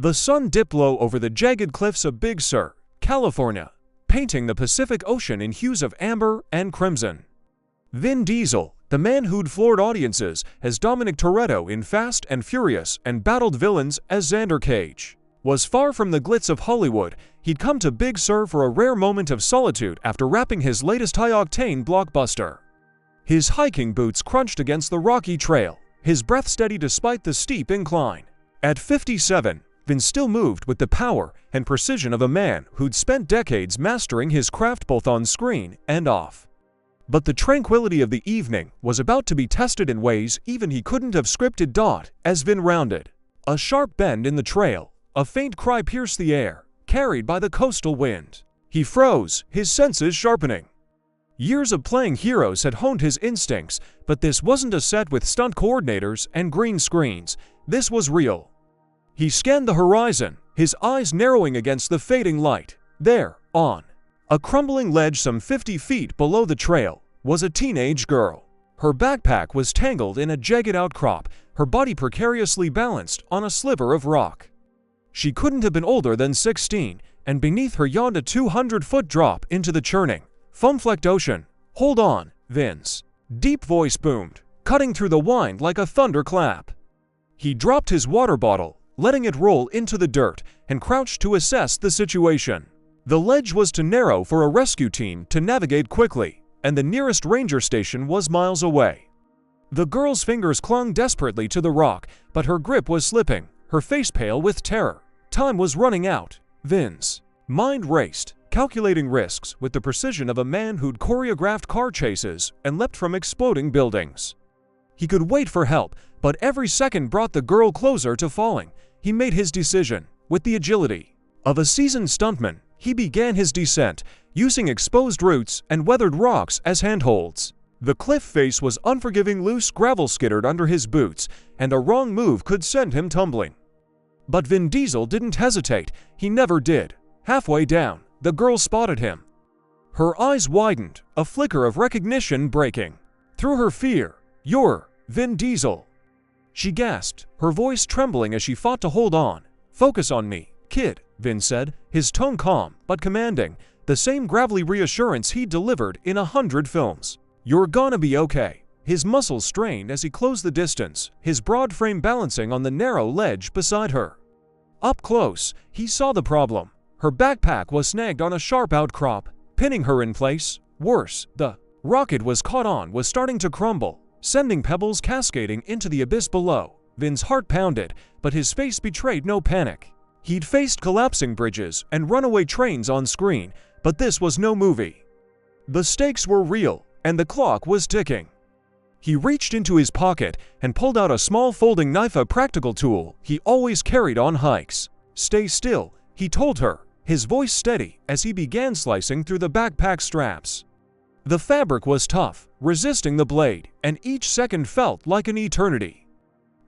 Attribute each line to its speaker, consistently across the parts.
Speaker 1: The sun dipped low over the jagged cliffs of Big Sur, California, painting the Pacific Ocean in hues of amber and crimson. Vin Diesel, the man who'd floored audiences as Dominic Toretto in Fast and Furious and battled villains as Xander Cage, was far from the glitz of Hollywood. He'd come to Big Sur for a rare moment of solitude after wrapping his latest high-octane blockbuster. His hiking boots crunched against the rocky trail, his breath steady despite the steep incline. At 57, Vin still moved with the power and precision of a man who'd spent decades mastering his craft both on screen and off. But the tranquility of the evening was about to be tested in ways even he couldn't have scripted. As Vin rounded a sharp bend in the trail, a faint cry pierced the air, carried by the coastal wind. He froze, his senses sharpening. Years of playing heroes had honed his instincts, but this wasn't a set with stunt coordinators and green screens. This was real. He scanned the horizon, his eyes narrowing against the fading light. There, on a crumbling ledge some 50 feet below the trail, was a teenage girl. Her backpack was tangled in a jagged outcrop, her body precariously balanced on a sliver of rock. She couldn't have been older than 16, and beneath her yawned a 200-foot drop into the churning, foam-flecked ocean. "Hold on," Vin's deep voice boomed, cutting through the wind like a thunderclap. He dropped his water bottle, letting it roll into the dirt, and crouched to assess the situation. The ledge was too narrow for a rescue team to navigate quickly, and the nearest ranger station was miles away. The girl's fingers clung desperately to the rock, but her grip was slipping, her face pale with terror. Time was running out. Vin's mind raced, calculating risks with the precision of a man who'd choreographed car chases and leapt from exploding buildings. He could wait for help, but every second brought the girl closer to falling. He made his decision with the agility of a seasoned stuntman. He began his descent, using exposed roots and weathered rocks as handholds. The cliff face was unforgiving, loose gravel skittered under his boots, and a wrong move could send him tumbling. But Vin Diesel didn't hesitate. He never did. Halfway down, the girl spotted him. Her eyes widened, a flicker of recognition breaking through her fear. "You're Vin Diesel," she gasped, her voice trembling as she fought to hold on. "Focus on me, kid," Vin said, his tone calm but commanding, the same gravelly reassurance he'd delivered in 100 films. "You're gonna be okay." His muscles strained as he closed the distance, his broad frame balancing on the narrow ledge beside her. Up close, he saw the problem. Her backpack was snagged on a sharp outcrop, pinning her in place. Worse, the rock it was caught on was starting to crumble, sending pebbles cascading into the abyss below. Vin's heart pounded, but his face betrayed no panic. He'd faced collapsing bridges and runaway trains on screen, but this was no movie. The stakes were real, and the clock was ticking. He reached into his pocket and pulled out a small folding knife, a practical tool he always carried on hikes. "Stay still," he told her, his voice steady as he began slicing through the backpack straps. The fabric was tough, resisting the blade, and each second felt like an eternity.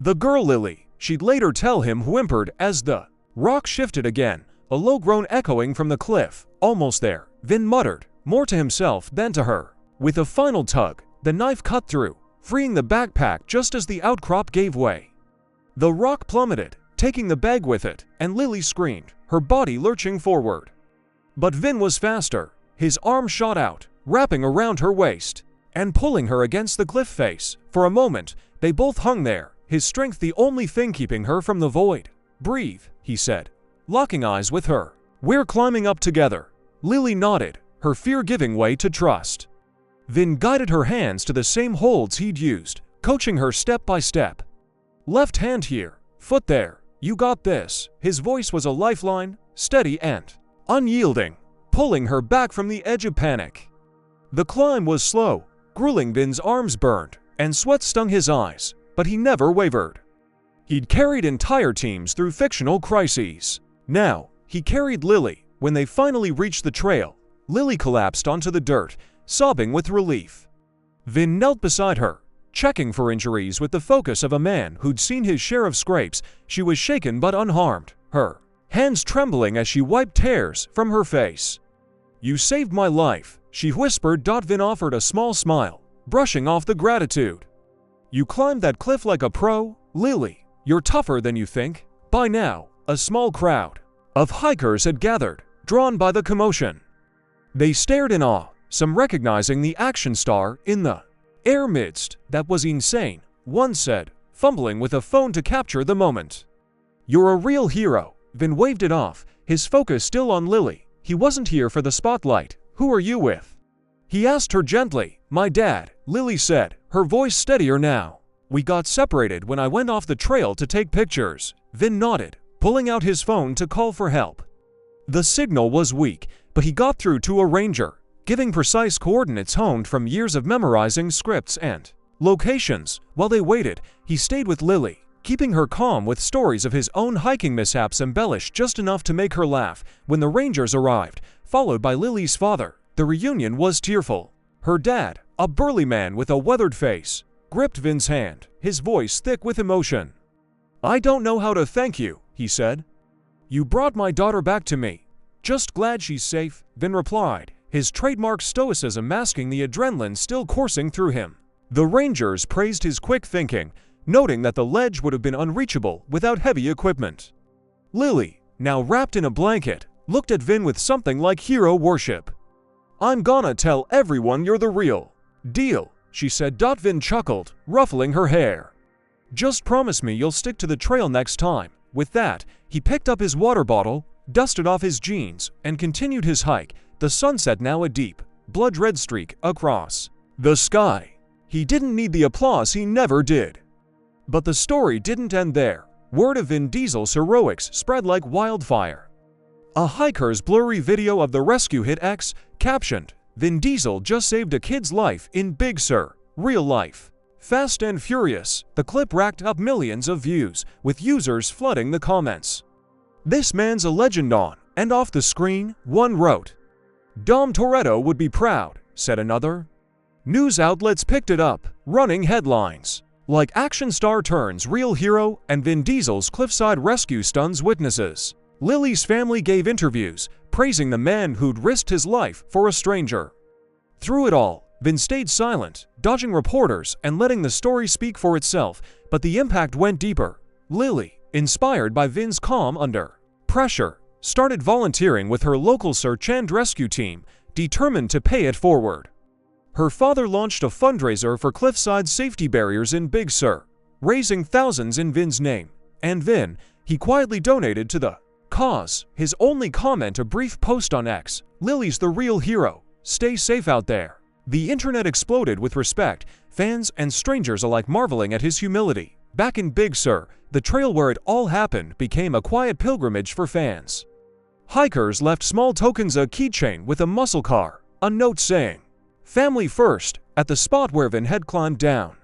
Speaker 1: The girl Lily, she'd later tell him, whimpered as the rock shifted again, a low groan echoing from the cliff. "Almost there," Vin muttered, more to himself than to her. With a final tug, the knife cut through, freeing the backpack just as the outcrop gave way. The rock plummeted, taking the bag with it, and Lily screamed, her body lurching forward. But Vin was faster. His arm shot out, wrapping around her waist, and pulling her against the cliff face. For a moment, they both hung there, his strength the only thing keeping her from the void. "Breathe," he said, locking eyes with her. "We're climbing up together." Lily nodded, her fear giving way to trust. Vin guided her hands to the same holds he'd used, coaching her step by step. "Left hand here, foot there, you got this." His voice was a lifeline, steady and unyielding, pulling her back from the edge of panic. The climb was slow, grueling. Vin's arms burned, and sweat stung his eyes, but he never wavered. He'd carried entire teams through fictional crises. Now, he carried Lily. When they finally reached the trail, Lily collapsed onto the dirt, sobbing with relief. Vin knelt beside her, checking for injuries with the focus of a man who'd seen his share of scrapes. She was shaken but unharmed, her hands trembling as she wiped tears from her face. "You saved my life," she whispered. Vin offered a small smile, brushing off the gratitude. "You climbed that cliff like a pro, Lily. You're tougher than you think." By now, a small crowd of hikers had gathered, drawn by the commotion. They stared in awe, some recognizing the action star in the air midst. "That was insane," one said, fumbling with a phone to capture the moment. "You're a real hero." Vin waved it off, his focus still on Lily. He wasn't here for the spotlight. "Who are you with?" he asked her gently. "My dad," Lily said, her voice steadier now. "We got separated when I went off the trail to take pictures." Vin nodded, pulling out his phone to call for help. The signal was weak, but he got through to a ranger, giving precise coordinates honed from years of memorizing scripts and locations. While they waited, he stayed with Lily, keeping her calm with stories of his own hiking mishaps embellished just enough to make her laugh. When the rangers arrived, followed by Lily's father, the reunion was tearful. Her dad, a burly man with a weathered face, gripped Vin's hand, his voice thick with emotion. "I don't know how to thank you," he said. "You brought my daughter back to me. Just glad she's safe," Vin replied, his trademark stoicism masking the adrenaline still coursing through him. The rangers praised his quick thinking, noting that the ledge would have been unreachable without heavy equipment. Lily, now wrapped in a blanket, looked at Vin with something like hero worship. "I'm gonna tell everyone you're the real deal," she said. Vin chuckled, ruffling her hair. "Just promise me you'll stick to the trail next time." With that, he picked up his water bottle, dusted off his jeans, and continued his hike, the sunset now a deep, blood-red streak across the sky. He didn't need the applause, he never did. But the story didn't end there. Word of Vin Diesel's heroics spread like wildfire. A hiker's blurry video of the rescue hit X, captioned, "Vin Diesel just saved a kid's life in Big Sur, real life." Fast and furious, the clip racked up millions of views, with users flooding the comments. "This man's a legend on and off the screen," one wrote. "Dom Toretto would be proud," said another. News outlets picked it up, running headlines like "Action star turns real hero" and "Vin Diesel's cliffside rescue stuns witnesses." Lily's family gave interviews, praising the man who'd risked his life for a stranger. Through it all, Vin stayed silent, dodging reporters and letting the story speak for itself, but the impact went deeper. Lily, inspired by Vin's calm under pressure, started volunteering with her local search and rescue team, determined to pay it forward. Her father launched a fundraiser for cliffside safety barriers in Big Sur, raising thousands in Vin's name. And Vin, he quietly donated to the cause, his only comment a brief post on X, "Lily's the real hero. Stay safe out there." The internet exploded with respect, fans and strangers alike marveling at his humility. Back in Big Sur, the trail where it all happened became a quiet pilgrimage for fans. Hikers left small tokens, a keychain with a muscle car, a note saying, "Family first," at the spot where Vin had climbed down.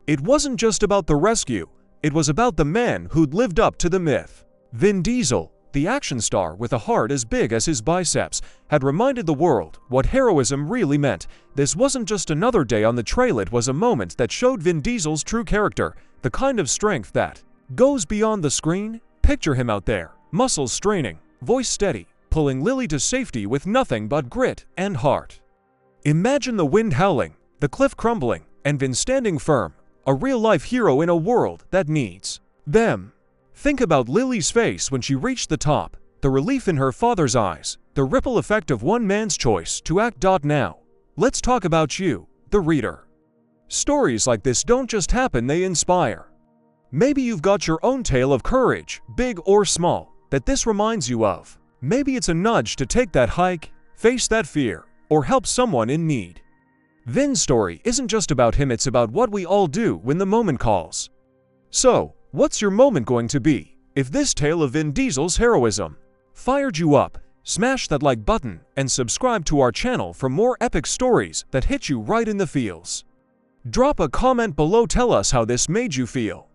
Speaker 1: It wasn't just about the rescue, it was about the man who'd lived up to the myth. Vin Diesel, the action star with a heart as big as his biceps, had reminded the world what heroism really meant. This wasn't just another day on the trail, it was a moment that showed Vin Diesel's true character, the kind of strength that goes beyond the screen. Picture him out there, muscles straining, voice steady, pulling Lily to safety with nothing but grit and heart. Imagine the wind howling, the cliff crumbling, and Vin standing firm, a real-life hero in a world that needs them. Think about Lily's face when she reached the top, the relief in her father's eyes, the ripple effect of one man's choice to act. Now, let's talk about you, the reader. Stories like this don't just happen, they inspire. Maybe you've got your own tale of courage, big or small, that this reminds you of. Maybe it's a nudge to take that hike, face that fear, or help someone in need. Vin's story isn't just about him, it's about what we all do when the moment calls. So, what's your moment going to be? If this tale of Vin Diesel's heroism fired you up, smash that like button and subscribe to our channel for more epic stories that hit you right in the feels. Drop a comment below, tell us how this made you feel.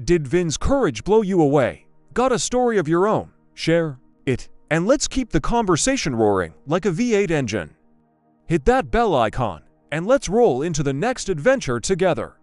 Speaker 1: Did Vin's courage blow you away? Got a story of your own? Share it, and let's keep the conversation roaring like a V8 engine. Hit that bell icon, and let's roll into the next adventure together.